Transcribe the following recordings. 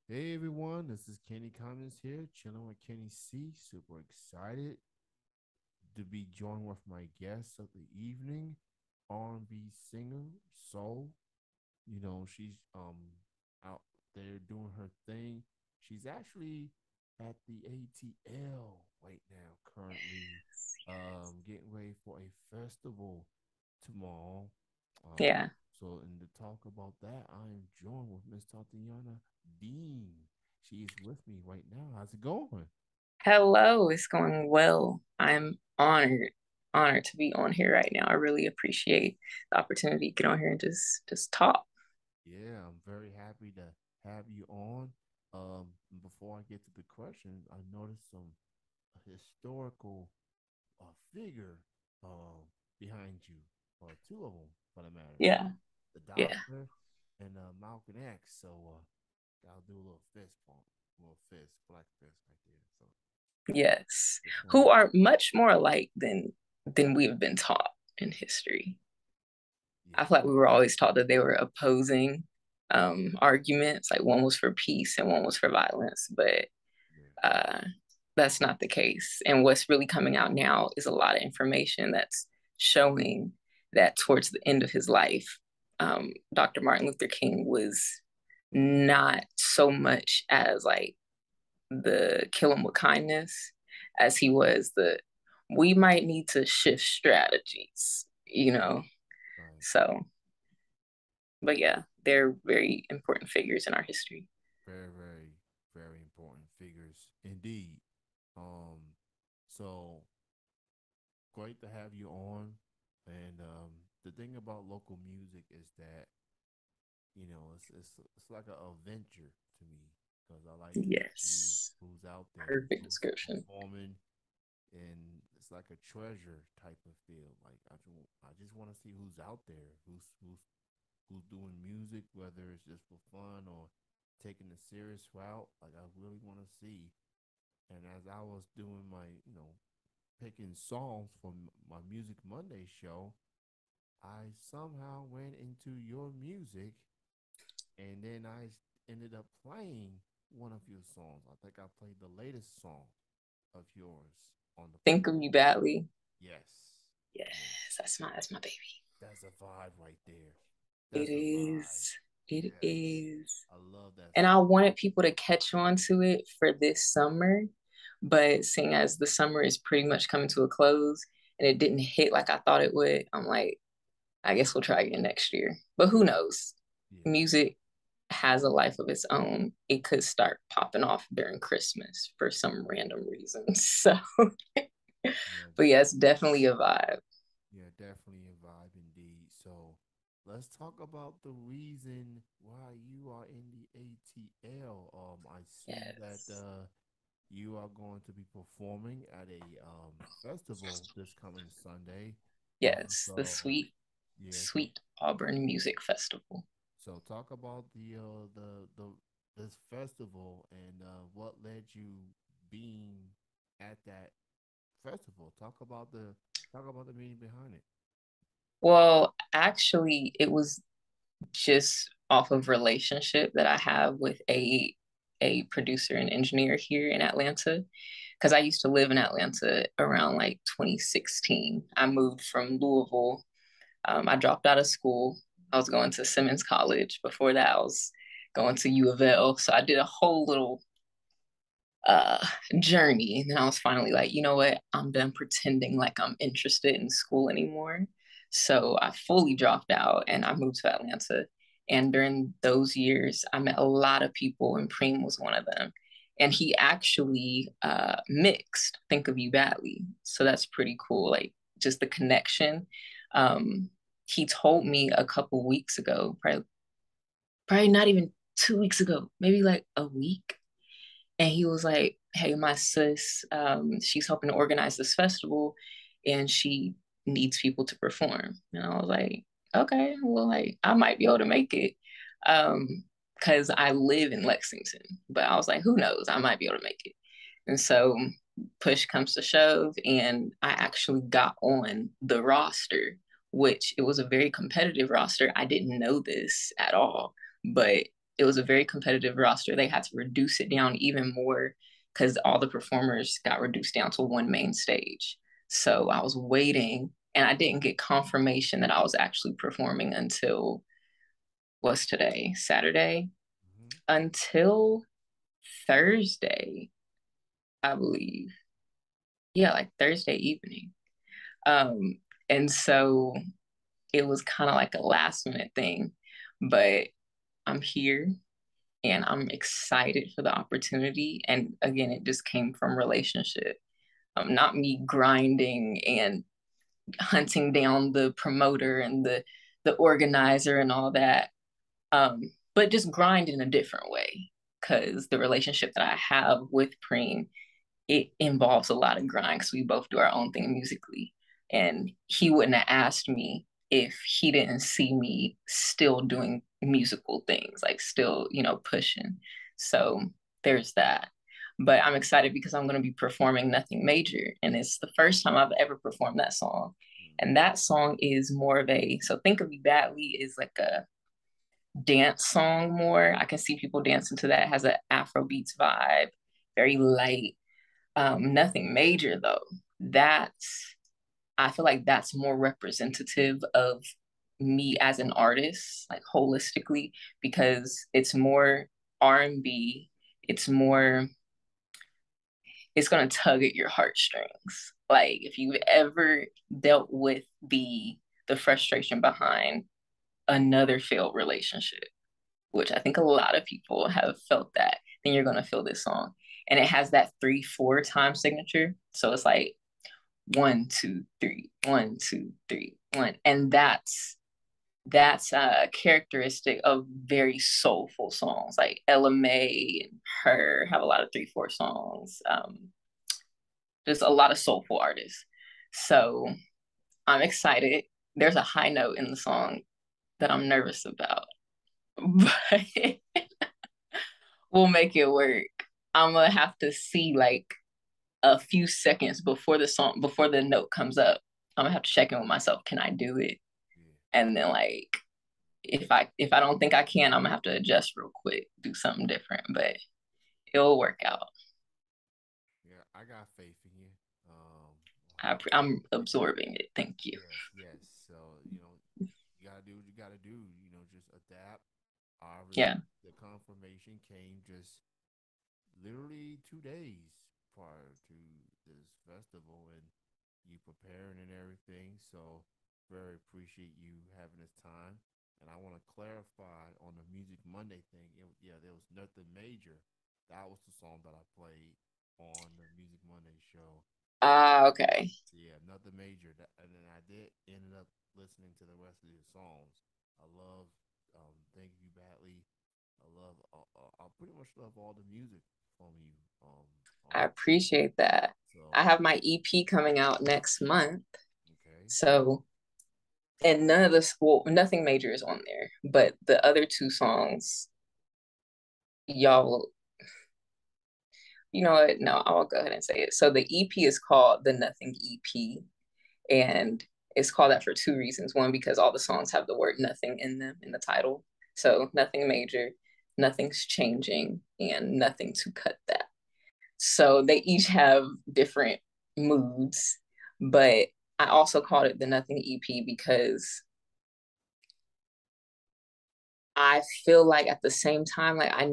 Hey everyone, this is Kenny Cummins here, chilling with Kenny C. Super excited to be joined with my guest of the evening, R&B singer, soul. She's out there doing her thing. She's actually at the ATL right now, currently getting ready for a festival tomorrow. Um, Yeah. so in to talk about that, I am joined with Miss Tatiyana Dean. She is with me right now. How's it going? Hello, it's going well. I'm honored to be on here right now. I really appreciate the opportunity to get on here and just talk. Yeah, I'm very happy to have you on. Before I get to the question, I noticed some historical figure behind you, or two of them, for the matter. Yeah. The Yeah. Doctor and Malcolm X. So I'll do a little fist bump, a little fist, black fist right there. So Yes. just Who wanted, are much more alike than we have been taught in history. I yeah, feel like we were always taught that they were opposing arguments, like one was for peace and one was for violence, but yeah, uh that's not the case. And what's really coming out now is a lot of information that's showing that towards the end of his life, Dr. Martin Luther King was not so much as like the kill him with kindness as he was the we might need to shift strategies. right. So, but yeah, they're very important figures in our history. Very, very, very important figures indeed. Um, so great to have you on. And the thing about local music is that it's like an adventure to me because I like to see Yes. who's out there, Perfect who's description. performing, and it's like a treasure type of feel. Like I just want to see who's out there, who's doing music, whether it's just for fun or taking a serious route. Like I really want to see. And as I was doing my, picking songs for my Music Monday show, I somehow went into your music, and then ended up playing one of your songs. I think I played the latest song of yours on the Think of program. you badly. Yes, Yes, yes, that's my baby. that's a vibe right there. It That's a vibe. is. It Yes, is. I love that And I song. wanted people to catch on to it for this summer, but seeing as the summer is pretty much coming to a close and it didn't hit like I thought it would, I'm like, I guess we'll try again next year. But who knows? Yeah, Music has a life of its own. It could start popping off during Christmas for some random reason. So, yeah, but yeah, it's definitely a vibe. yeah, definitely a vibe indeed. So let's talk about the reason why you are in the ATL. I see that Yes. you are going to be performing at a festival this coming Sunday. Yes, the So yeah, so Sweet Auburn Music Festival. talk about the this festival and what led you being at that festival. Talk about the meaning behind it. Well, actually, it was just off of relationship that I have with a producer and engineer here in Atlanta. Because I used to live in Atlanta around like 2016. I moved from Louisville. I dropped out of school. I was going to Simmons College. Before that, I was going to U of L. So I did a whole little uh journey. And then I was finally like, you know what? I'm done pretending like I'm interested in school anymore. So I fully dropped out and I moved to Atlanta. And during those years, I met a lot of people, and Preem was one of them. And he actually mixed Think of You Badly. So that's pretty cool. Like just the connection. Um, he told me a couple weeks ago, probably not even 2 weeks ago, maybe like a week, and he was like, "Hey, my sis, she's helping to organize this festival, and she needs people to perform." And I was like, "Okay, well, like I might be able to make it." Because I live in Lexington, but I was like, "Who knows? I might be able to make it." And so push comes to shove, and I actually got on the roster, which it was a very competitive roster. I didn't know this at all, but it was a very competitive roster. They had to reduce it down even more because all the performers got reduced down to one main stage. So I was waiting and I didn't get confirmation that I was actually performing until what's today? Saturday? Mm-hmm. Until Thursday, I believe. Yeah, like Thursday evening. Um, and so it was kind of like a last minute thing, but I'm here and I'm excited for the opportunity. And again, it just came from relationship, not me grinding and hunting down the promoter and the organizer and all that, but just grind in a different way. Because the relationship that I have with Preem, it involves a lot of grind because we both do our own thing musically. And he wouldn't have asked me if he didn't see me still doing musical things, like still, pushing. So there's that. But I'm excited because I'm going to be performing Nothing Major. And it's the first time I've ever performed that song. And that song is more of so Think of Me Badly is like a dance song more. I can see people dancing to that. It has an Afro beats vibe, very light. Nothing Major though. That's I feel like that's more representative of me as an artist, like holistically, because it's more R&B. It's more. It's gonna tug at your heartstrings. Like if you've ever dealt with the frustration behind another failed relationship, which I think a lot of people have felt that, then you're gonna feel this song. And it has that 3/4 time signature. So it's like 1, 2, 3, 1, 2, 3, 1. And that's a characteristic of very soulful songs. Like Ella May and her have a lot of 3/4 songs. There's a lot of soulful artists. So I'm excited. There's a high note in the song that I'm nervous about, but we'll make it work. I'm gonna have to see like a few seconds before the note comes up. I'm gonna have to check in with myself. Can I do it? Yeah. And then like if I don't think I can, I'm gonna have to adjust real quick, do something different, but it'll work out. Yeah, I got faith in you. I'm absorbing it. Thank you. Yes, yes. So, you gotta do what you gotta do. Just adapt. Yeah, Obviously, the confirmation came just literally 2 days prior to this festival, and you preparing and everything. So, very appreciate you having this time. And I want to clarify on the Music Monday thing. Yeah, there was nothing major. That was the song that I played on the Music Monday show. okay. Yeah, nothing major. And then I did ended up listening to the rest of your songs. I love Thank You Badly. I pretty much love all the music from you. I On appreciate that. I so have my EP coming out next month. okay, So, and none of this, well, nothing major is on there, but the other two songs, y'all, you know what? No, I'll go ahead and say it. So the EP is called the Nothing EP, and it's called that for two reasons. One, because all the songs have the word nothing in them in the title. So nothing major, nothing's changing, and nothing to cut that. So they each have different moods, but I also called it the Nothing EP because I feel like at the same time, like I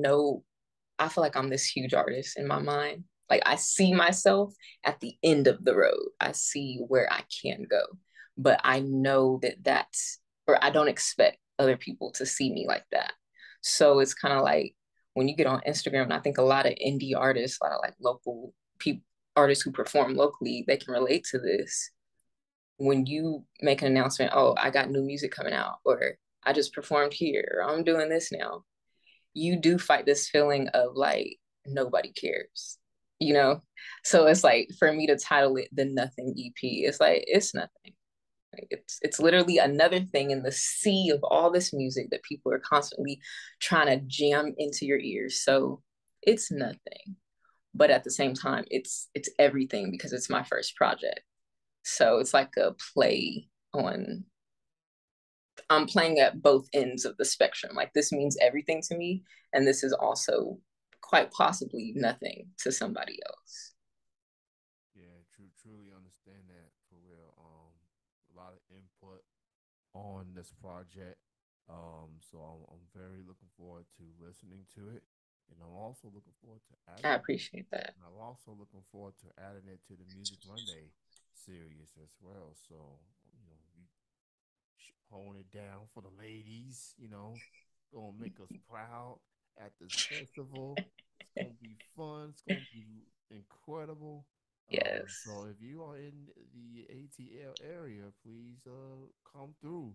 feel like I'm this huge artist in my mind. Like I see myself at the end of the road. I see where I can go, but I know or I don't expect other people to see me like that. So it's kind of like when you get on Instagram, and I think a lot of indie artists, a lot of like local people, artists who perform locally, they can relate to this. When you make an announcement, oh, I got new music coming out, or I just performed here, or I'm doing this now, you do fight this feeling of like nobody cares, you know? So it's like for me to title it the Nothing EP, it's like it's nothing. Like, it's literally another thing in the sea of all this music that people are constantly trying to jam into your ears. So it's nothing. But at the same time, it's everything because it's my first project. So it's like a play on I'm playing at both ends of the spectrum. Like this means everything to me, and this is also quite possibly nothing to somebody else. Yeah, truly understand that for real. A lot of input on this project. So I'm very looking forward to listening to it, and I'm also looking forward to I adding. appreciate that. And I'm also looking forward to adding it to the Music Monday series as well. So we hone it down for the ladies. Gonna make us proud at this festival. It's gonna be fun. It's gonna be incredible. So Yes. if you are in the ATL area, please come through.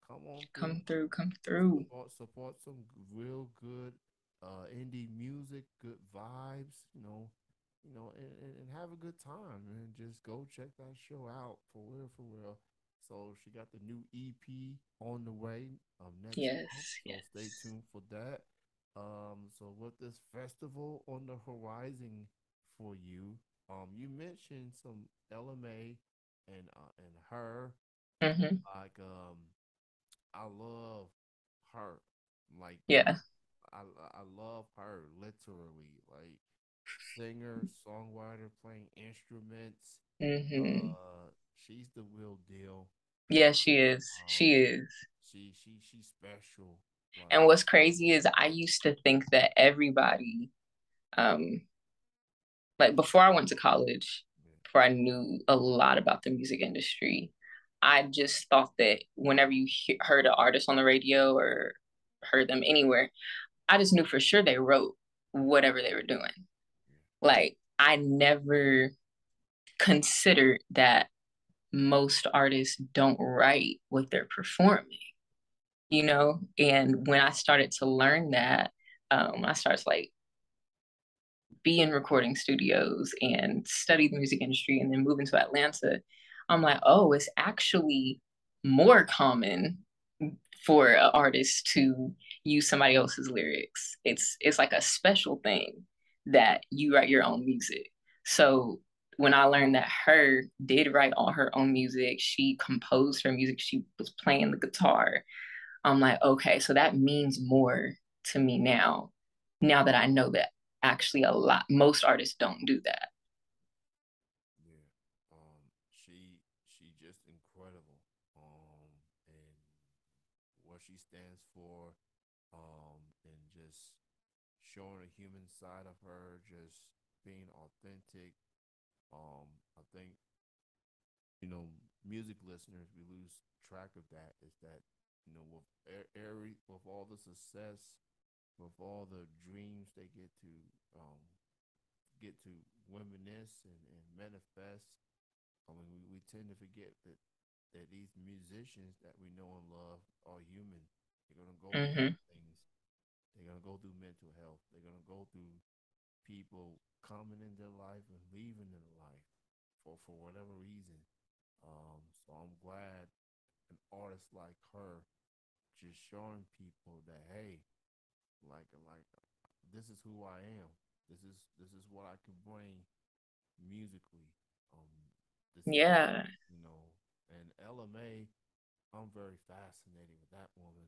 Come on through. Come through, come through. Support some real good indie music, good vibes. And have a good time, and just go check that show out for real, for real. So she got the new EP on the way next month, Yes, so stay yes. tuned for that. So with this festival on the horizon for you, you mentioned some LMA and her. Mm-hmm. Like I love her. Like Yeah. I I love her literally. Like singer, songwriter, playing instruments. Mm-hmm. She's the real deal. Yeah, she is. Um, She is. she's special. And Like what's crazy is I used to think that everybody, um, like before I went to college, yeah, before I knew a lot about the music industry, I just thought that whenever heard an artist on the radio or heard them anywhere, I just knew for sure they wrote whatever they were doing. yeah, Like I never considered that most artists don't write what they're performing, you know? And when I started to learn that, I started to like be in recording studios and study the music industry and then move into Atlanta, I'm like, oh, it's actually more common for an artist to use somebody else's lyrics. It's like a special thing that you write your own music. So when I learned that her did write all her own music, she composed her music, she was playing the guitar. I'm like, okay, so that means more to me now. Now that I know that actually most artists don't do that. yeah. She just incredible. And what she stands for. And just showing a human side of her, just being authentic. I think music listeners, we lose track of that. Is that with every with all the success, with all the dreams they get to reminisce and manifest. I mean, we tend to forget that these musicians that we know and love are human. They're gonna go through Mm-hmm. things. They're gonna go through mental health. They're gonna go through people coming in their life and leaving their life for whatever reason. So I'm glad an artist like her just showing people that, hey, like this is who I am. This is what I can bring musically. Um, this is Yeah, and LMA. I'm very fascinated with that woman.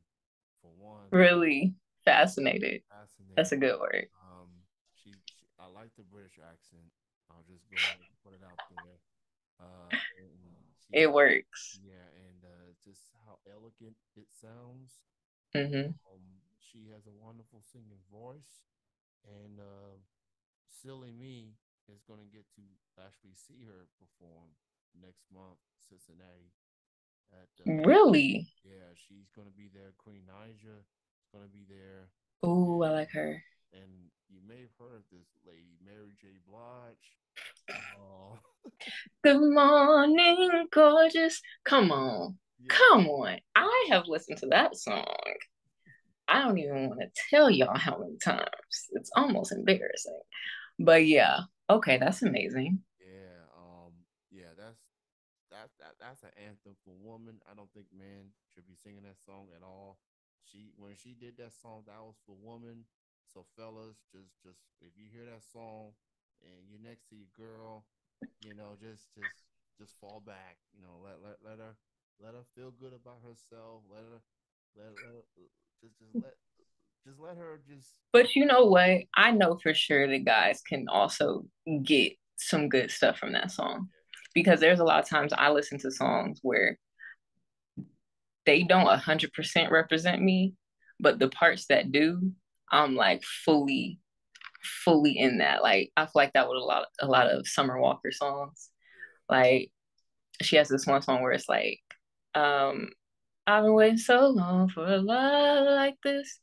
For one, really fascinated. That's fascinated. a good word. She I like the British accent. I'll just go ahead and put it out there. And It works. yeah, and just how elegant it sounds. Mm-hmm. She has a wonderful singing voice, and silly me is going to get to actually see her perform next month, Cincinnati. At Really? Yeah, she's going to be there. Queen Naija is going to be there, Ooh, I and like her. you may have heard of this lady, Mary J. Blige. Oh, Good morning, gorgeous. Come on. yeah, Come on. yeah, I have listened to that song. I don't even want to tell y'all how many times. It's almost embarrassing. But yeah, okay, that's amazing. yeah. Yeah. That's an anthem for women. I don't think men should be singing that song at all. When she did that song, that was for women. So fellas, just if you hear that song and you're next to your girl, just fall back. Let her let her feel good about herself. Let her, just let her just. But you know what? I know for sure that guys can also get some good stuff from that song because there's a lot of times I listen to songs where they don't 100% represent me, but the parts that do, I'm like fully in that. Like I feel like that with a lot of Summer Walker songs. Like she has this one song where it's like, um, I've been waiting so long for a love like this.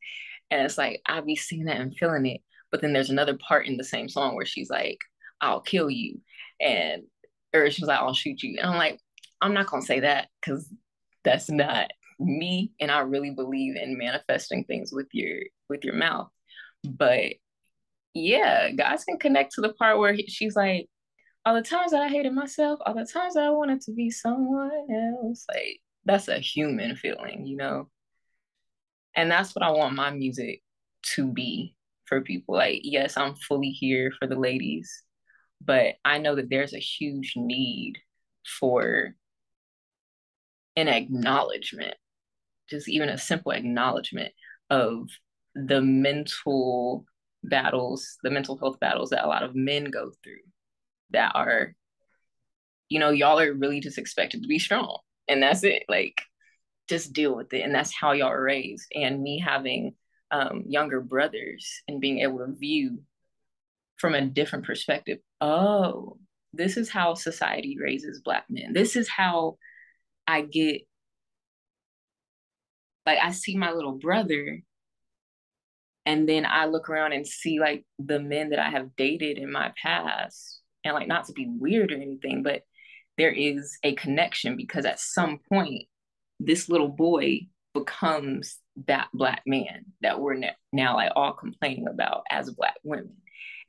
And it's like I be singing that and feeling it. But then there's another part in the same song where she's like, I'll kill you. And or she's like, I'll shoot you. And I'm like, I'm not gonna say that because that's not me. And I really believe in manifesting things with your mouth. But yeah, guys can connect to the part where she's like, all the times that I hated myself, all the times that I wanted to be someone else. Like that's a human feeling, you know? And that's what I want my music to be for people. Like, yes, I'm fully here for the ladies, but I know that there's a huge need for an acknowledgement, just even a simple acknowledgement of the mental battles, the mental health battles that a lot of men go through that are, you know, y'all are really just expected to be strong. And that's it. Like, just deal with it. And that's how y'all are raised. And me having younger brothers and being able to view from a different perspective. Oh, this is how society raises Black men. This is how I get, like, I see my little brother, and then I look around and see like the men that I have dated in my past. And like, not to be weird or anything, but there is a connection because at some point, this little boy becomes that Black man that we're now like all complaining about as Black women.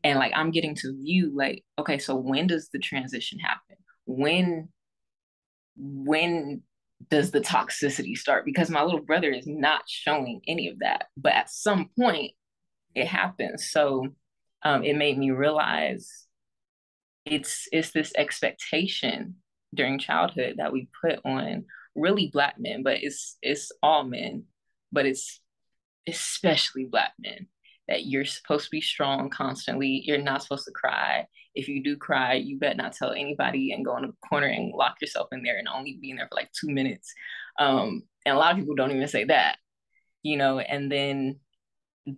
And like I'm getting to view like, okay, so when does the transition happen? When does the toxicity start? Because my little brother is not showing any of that, but at some point it happens. So it made me realize it's this expectation during childhood that we put on really Black men, but it's all men, but it's especially Black men, that you're supposed to be strong constantly. You're not supposed to cry. If you do cry, you better not tell anybody and go in the corner and lock yourself in there and only be in there for like 2 minutes. And a lot of people don't even say that, you know, and then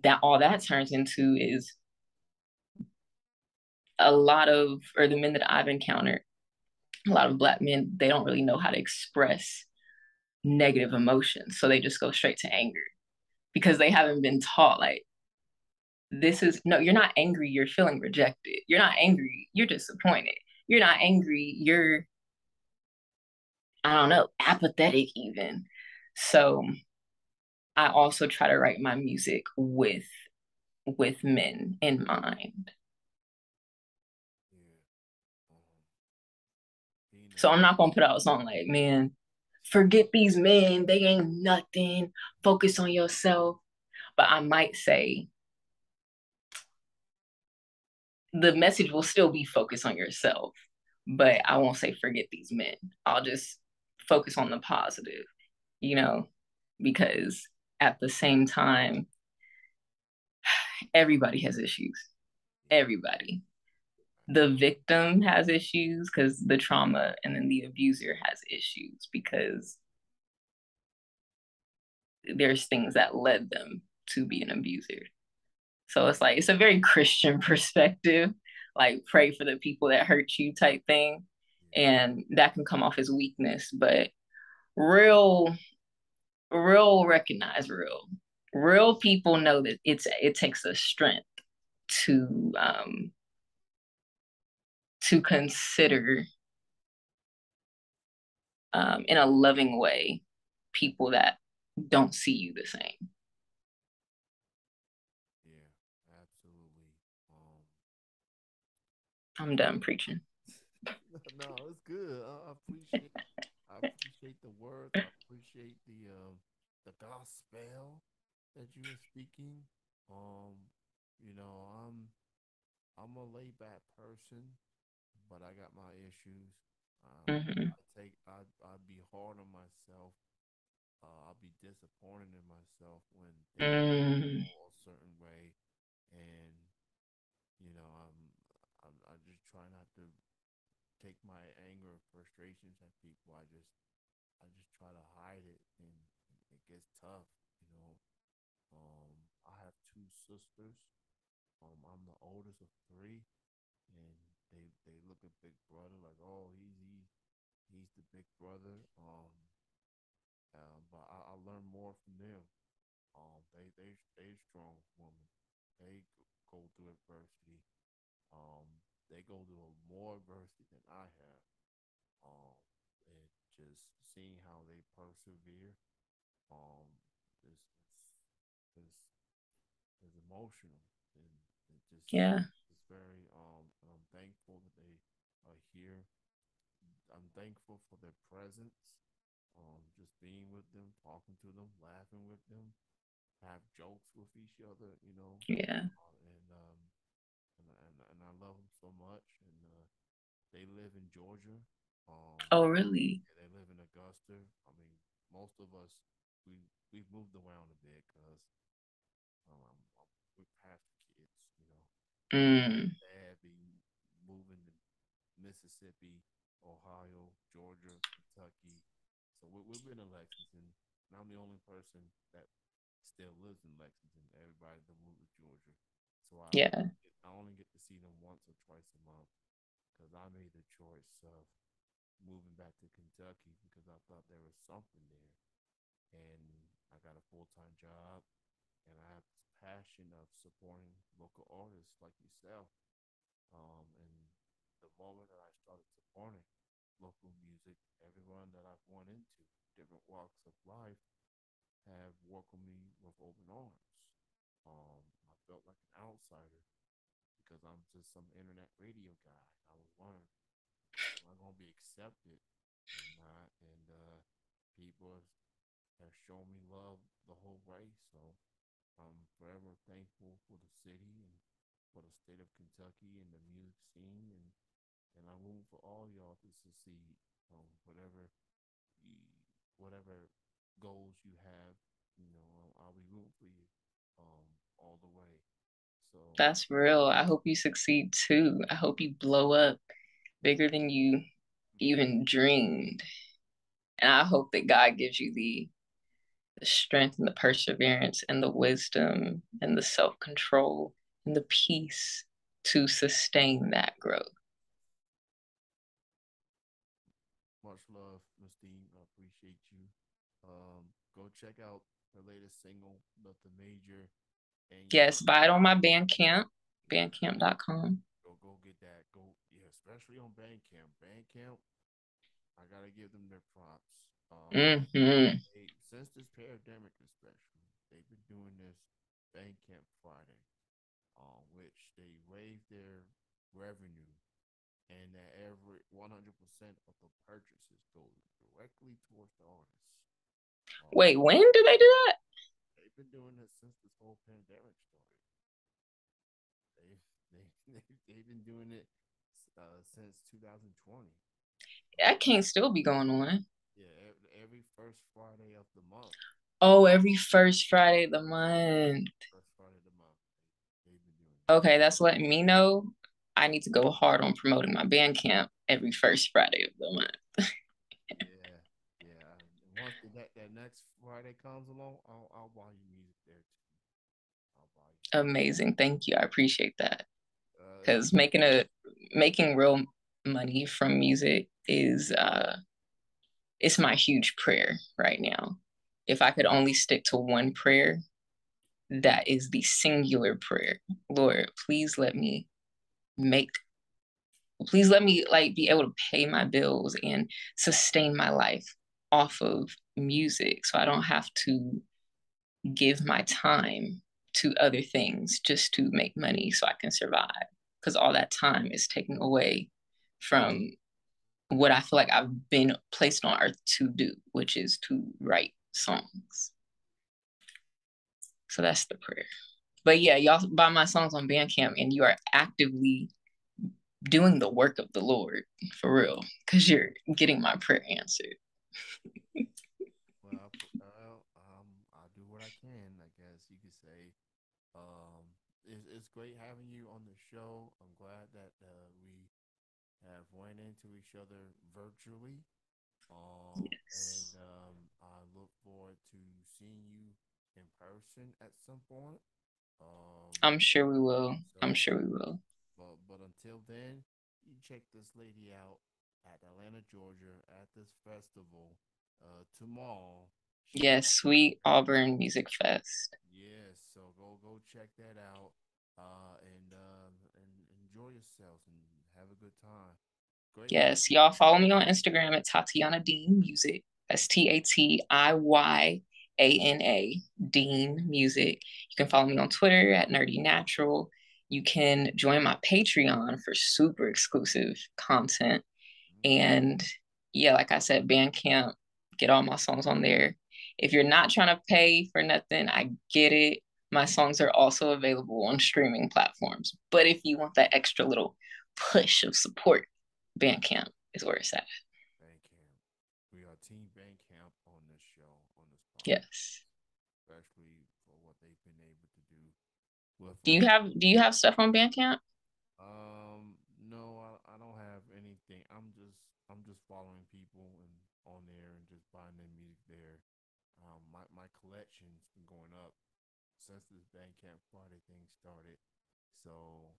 that all that turns into is a lot of, or the men that I've encountered, a lot of Black men, they don't really know how to express negative emotions. So they just go straight to anger because they haven't been taught like, this is no, you're not angry, you're feeling rejected. You're not angry, you're disappointed. You're not angry, you're, I don't know, apathetic even. So I also try to write my music with men in mind. Yeah. Um, being So a I'm not gonna put out a song like, man, forget these men, they ain't nothing. Focus on yourself. But I might say the message will still be focus on yourself, but I won't say forget these men. I'll just focus on the positive, you know, because at the same time, everybody has issues. yeah, Everybody. The victim has issues because the trauma, and then the abuser has issues because there's things that led them to be an abuser. So it's like, it's a very Christian perspective, like pray for the people that hurt you type thing. And that can come off as weakness, but real, real recognize real. Real people know that it takes a strength to consider in a loving way people that don't see you the same. yeah, absolutely. I'm done preaching. No, it's good. I appreciate the words. I appreciate the gospel that you were speaking. Um, you know, I'm a laid back person, but I got my issues. Hmm. I'd be hard on myself. I'll be disappointed in myself when things Mm, go a certain way, and you know, I just try not to take my anger or frustrations at people. I just try to hide it, and it gets tough. You know, I have two sisters. I'm the oldest of three, and they look at Big Brother like, oh, he's the big brother. But I learn more from them. They strong women. They go through adversity. Um, they go through more adversity than I have. Um, and just seeing how they persevere. Um, is is is emotional, and it just yeah, it's very I'm thankful that they are here. I'm thankful for their presence. Just being with them, talking to them, laughing with them, have jokes with each other, you know, yeah. uh, and um, and I love them so much. And they live in Georgia. Oh, really? Yeah, they live in Augusta. I mean, most of us we've moved around a bit because we're pastor kids, you know. Mm, Dad be moving to Mississippi, Ohio, Georgia, Kentucky. So we've been in Lexington, and I'm the only person that still lives in Lexington. Everybody that moved to Georgia, so yeah, I only get to see them once or twice a month because I made the choice of moving back to Kentucky because I thought there was something there, and I got a full time job, and I have this passion of supporting local artists like yourself. And the moment that I started supporting local music, everyone that I've run into, different walks of life, have welcomed me with open arms. I felt like an outsider because I'm just some internet radio guy. I was wondering, am I gonna be accepted or not? And people have shown me love the whole way. So I'm forever thankful for the city and for the state of Kentucky and the music scene, and I'm rooting for all y'all to succeed. You, whatever goals you have, you know, I'll be rooting for you all the way. So that's real. I hope you succeed too. I hope you blow up bigger than you even dreamed. And I hope that God gives you the strength and the perseverance and the wisdom and the self control and the peace to sustain that growth. much love, Miss Dean. I appreciate you. Go check out her latest single, Nothing Major, and you Yes, buy it on my Bandcamp, yeah, bandcamp.com. go get that. Go yeah, especially on Bandcamp. Bandcamp, I gotta give them their props. Mm-hmm. Since this pandemic, especially, they've been doing this Bandcamp Friday, which they waive their revenue, and that every 100% of the purchases go directly towards the artist. Um, Wait, when did they do that? they've been doing this since this whole pandemic started. They've been doing it since 2020. That Um, can't still be going on. yeah, every first Friday of the month. Oh, every first Friday of the month. First Friday of the month. They've been doing it. Okay, that's letting me know I need to go hard on promoting my Bandcamp every first Friday of the month. Yeah, yeah. Once that next Friday comes along, I'll buy you music there too. I'll buy you some. Amazing. Thank you. I appreciate that. It's Because making real money from music is it's my huge prayer right now. If I could only stick to one prayer, that is the singular prayer. Lord, make please let me like be able to pay my bills and sustain my life off of music so I don't have to give my time to other things just to make money so I can survive. Because all that time is taken away from what I feel like I've been placed on earth to do, which is to write songs. So that's the prayer. But yeah, y'all buy my songs on Bandcamp and you are actively doing the work of the Lord for real, because you're getting my prayer answered. I do what I can. I guess you could say. It's great having you on the show. I'm glad that we have run into each other virtually. And Yes. I look forward to seeing you in person at some point. Um, I'm sure we will. I'm so, sure we will. but until then, you check this lady out at Atlanta, Georgia, at this festival tomorrow. She Yes, Sweet Auburn Music Fest. Yes, so go check that out, and enjoy yourselves and have a good time. Great having Yes, y'all follow me on Instagram at Tatiyana Dean Music. That's TATIYANA Dean Music. You can follow me on Twitter at Nerdy Natural. You can join my Patreon for super exclusive content. you. And yeah, like I said, Bandcamp, get all my songs on there. If you're not trying to pay for nothing, I get it. My songs are also available on streaming platforms. But if you want that extra little push of support, Bandcamp is where it's at. Bandcamp. We are Team Bandcamp on this show, on this podcast, Yes. especially for what they've been able to do with Do you have stuff on Bandcamp? no, I don't have anything. I'm just following people and on there and just buying their music there. My collection's been going up since this Bandcamp Friday thing started. So,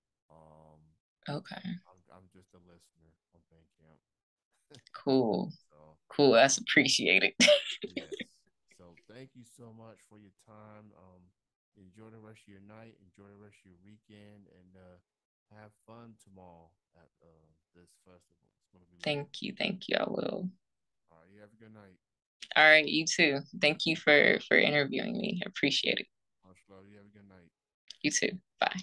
Okay. I'm just a listener on Bandcamp. Cool. So, Cool. That's appreciated. yes. So, thank you so much for your time. Enjoy the rest of your night. Enjoy the rest of your weekend, and have fun tomorrow at this festival. It's gonna be lit. Thank you. Thank you. I will. All right. You have a good night. All right, you too. Thank you for interviewing me. I appreciate it. Much love. You have a good night. You too. Bye.